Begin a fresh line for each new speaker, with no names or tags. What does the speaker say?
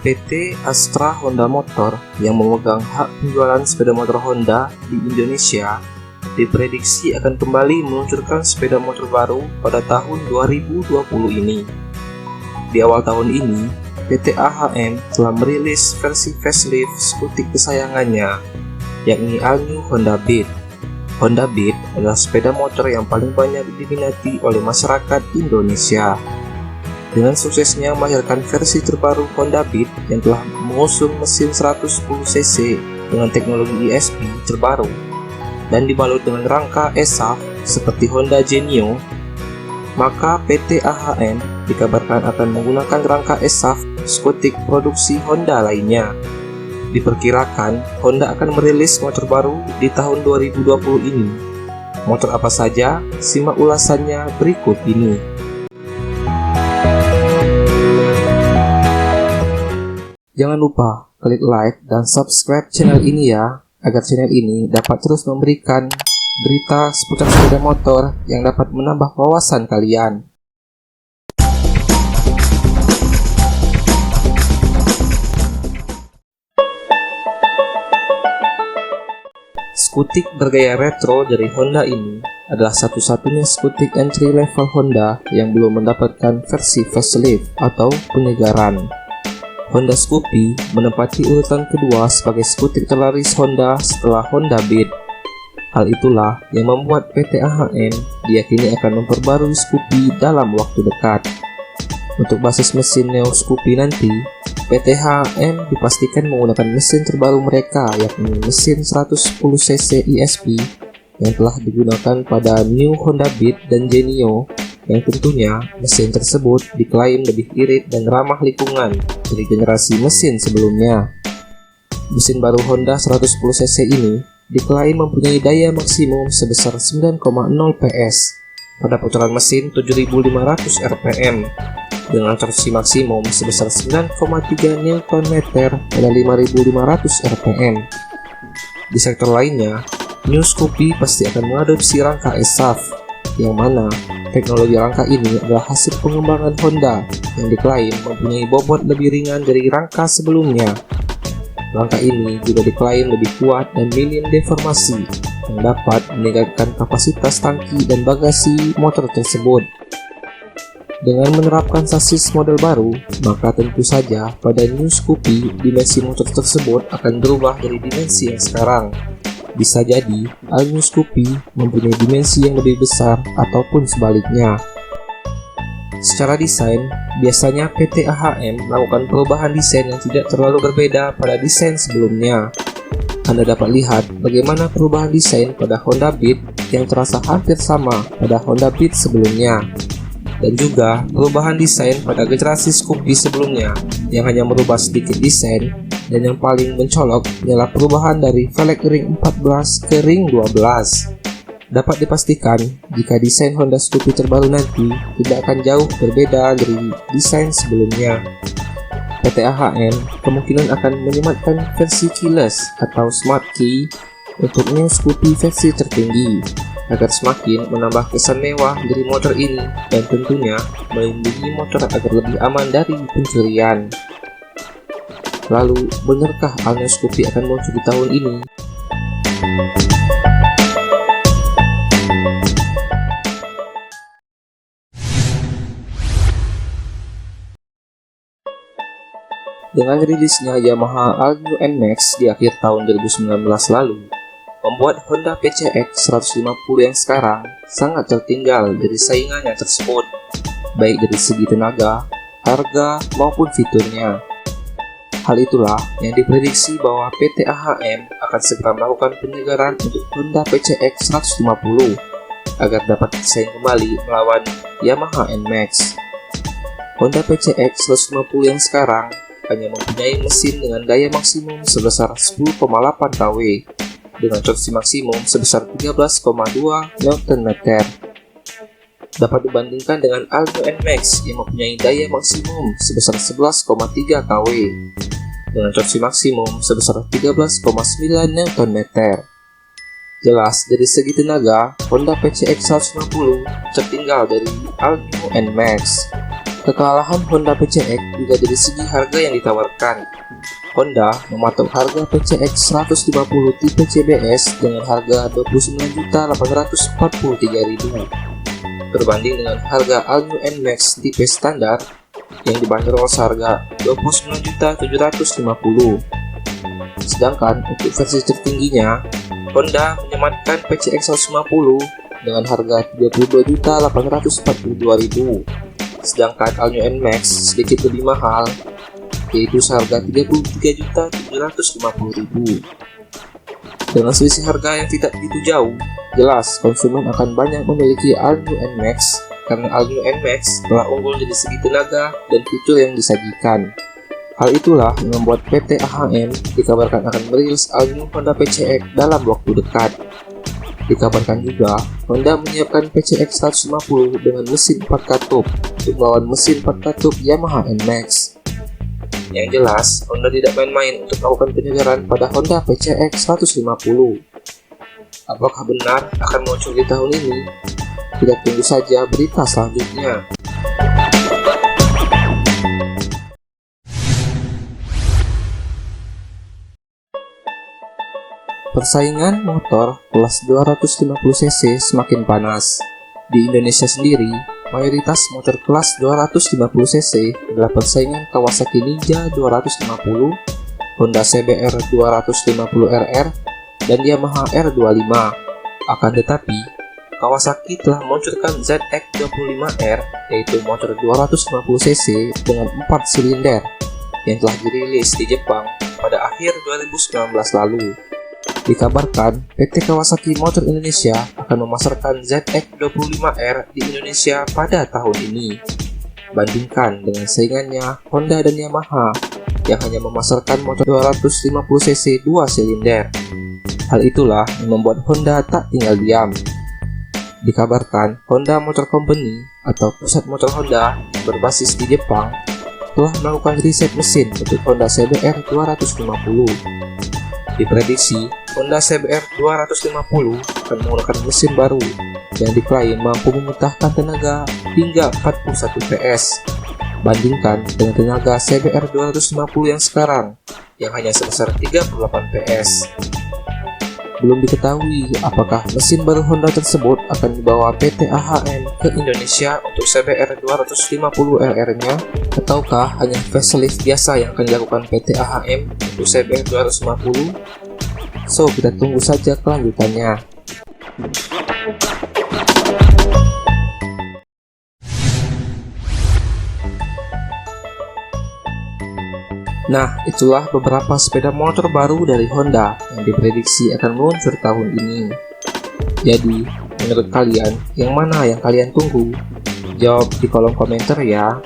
PT Astra Honda Motor yang memegang hak penjualan sepeda motor Honda di Indonesia diprediksi akan kembali meluncurkan sepeda motor baru pada tahun 2020 ini. Di awal tahun ini, PT AHM telah merilis versi facelift skutik kesayangannya, yakni All New Honda Beat. Honda Beat adalah sepeda motor yang paling banyak diminati oleh masyarakat Indonesia. Dengan suksesnya melahirkan versi terbaru Honda Beat yang telah mengusung mesin 110cc dengan teknologi ESP terbaru dan dibalut dengan rangka e-SAF seperti Honda Genio, maka PT AHM dikabarkan akan menggunakan rangka e-SAF skutik produksi Honda lainnya. Diperkirakan Honda akan merilis motor baru di tahun 2020 ini. Motor apa saja? Simak ulasannya berikut ini. Jangan lupa klik like dan subscribe channel ini ya, agar channel ini dapat terus memberikan berita seputar sepeda motor yang dapat menambah wawasan kalian. Skutik bergaya retro dari Honda ini adalah satu-satunya skutik entry level Honda yang belum mendapatkan versi facelift atau penyegaran. Honda Scoopy menempati urutan kedua sebagai skutik terlaris Honda setelah Honda Beat. Hal itulah yang membuat PT AHM diyakini akan memperbarui Scoopy dalam waktu dekat. Untuk basis mesin Neo Scoopy nanti, PT AHM dipastikan menggunakan mesin terbaru mereka, yakni mesin 110cc ESP yang telah digunakan pada New Honda Beat dan Genio, yang tentunya mesin tersebut diklaim lebih irit dan ramah lingkungan dari generasi mesin sebelumnya. Mesin baru Honda 110cc ini diklaim mempunyai daya maksimum sebesar 9,0 PS pada putaran mesin 7.500 rpm dengan torsi maksimum sebesar 9,3 Nm pada 5.500 rpm. Di sektor lainnya, New Scoopy pasti akan mengadopsi rangka e-SAF, yang mana teknologi rangka ini adalah hasil pengembangan Honda yang diklaim mempunyai bobot lebih ringan dari rangka sebelumnya. Rangka ini juga diklaim lebih kuat dan minim deformasi yang dapat meningkatkan kapasitas tangki dan bagasi motor tersebut. Dengan menerapkan sasis model baru, maka tentu saja pada New Scoopy dimensi motor tersebut akan berubah dari dimensi yang sekarang. Bisa jadi All New Scoopy mempunyai dimensi yang lebih besar ataupun sebaliknya. Secara desain, biasanya PT AHM melakukan perubahan desain yang tidak terlalu berbeda pada desain sebelumnya. Anda dapat lihat bagaimana perubahan desain pada Honda Beat yang terasa hampir sama pada Honda Beat sebelumnya, dan juga perubahan desain pada generasi Scoopy sebelumnya yang hanya merubah sedikit desain, dan yang paling mencolok adalah perubahan dari velg ring 14 ke ring 12. Dapat dipastikan jika desain Honda Scoopy terbaru nanti tidak akan jauh berbeda dari desain sebelumnya. PT AHM kemungkinan akan menyematkan versi keyless atau smart key untuk New Scoopy versi tertinggi, agar semakin menambah kesan mewah dari motor ini dan tentunya melindungi motor agar lebih aman dari pencurian. Lalu, benarkah All New Scoopy akan muncul di tahun ini? Dengan rilisnya Yamaha All New NMAX di akhir tahun 2019 lalu, membuat Honda PCX 150 yang sekarang sangat tertinggal dari saingannya tersebut, baik dari segi tenaga, harga, maupun fiturnya. Hal itulah yang diprediksi bahwa PT AHM akan segera melakukan penyegaran untuk Honda PCX 150 agar dapat bersaing kembali melawan Yamaha NMAX. Honda PCX 150 yang sekarang hanya mempunyai mesin dengan daya maksimum sebesar 10,8 kW dengan torsi maksimum sebesar 13,2 Nm. Dapat dibandingkan dengan All New NMAX yang mempunyai daya maksimum sebesar 11,3 kW dengan torsi maksimum sebesar 13,9 Nm. Jelas dari segi tenaga, Honda PCX 150 tertinggal dari All New NMAX. Kekalahan Honda PCX juga dari segi harga yang ditawarkan. Honda mematok harga PCX 150 tipe CBS dengan harga Rp29.843.000 berbanding dengan harga All New NMAX tipe standar yang dibanderol seharga Rp29.750.000. Sedangkan untuk versi tertingginya, Honda menyematkan PCX 150 dengan harga Rp32.842.000. Sedangkan All New NMAX sedikit lebih mahal, yaitu seharga Rp33.750.000. Dengan selisih harga yang tidak begitu jauh, jelas konsumen akan banyak memiliki All New NMAX karena All New NMAX telah unggul dari segi tenaga dan fitur yang disajikan. Hal itulah yang membuat PT AHM dikabarkan akan merilis All New Honda PCX dalam waktu dekat. Dikabarkan juga, Honda menyiapkan PCX 150 dengan mesin 4 katup untuk melawan mesin 4 katup Yamaha NMAX. Yang jelas, Honda tidak main-main untuk melakukan penyegaran pada Honda PCX 150. Apakah benar akan muncul di tahun ini? Kita tunggu saja berita selanjutnya. Persaingan motor kelas 250cc semakin panas. Di Indonesia sendiri, mayoritas motor kelas 250cc adalah persaingan Kawasaki Ninja 250, Honda CBR 250RR, dan Yamaha R25. Akan tetapi, Kawasaki telah meluncurkan ZX25R, yaitu motor 250cc dengan 4 silinder yang telah dirilis di Jepang pada akhir 2019 lalu. Dikabarkan, PT Kawasaki Motor Indonesia akan memasarkan ZX25R di Indonesia pada tahun ini. Bandingkan dengan saingannya Honda dan Yamaha yang hanya memasarkan motor 250cc 2 silinder. Hal itulah yang membuat Honda tak tinggal diam. Dikabarkan, Honda Motor Company atau pusat motor Honda yang berbasis di Jepang telah melakukan riset mesin untuk Honda CBR 250. Diprediksi, Honda CBR 250 akan menggunakan mesin baru yang diklaim mampu memuntahkan tenaga hingga 41 PS. Bandingkan dengan tenaga CBR 250 yang sekarang, yang hanya sebesar 38 PS. Belum diketahui apakah mesin baru Honda tersebut akan dibawa PT AHM ke Indonesia untuk CBR 250RR-nya, ataukah hanya facelift biasa yang akan dilakukan PT AHM untuk CBR 250. So, kita tunggu saja kelanjutannya. Nah, itulah beberapa sepeda motor baru dari Honda yang diprediksi akan meluncur tahun ini. Jadi, menurut kalian, yang mana yang kalian tunggu? Jawab di kolom komentar ya.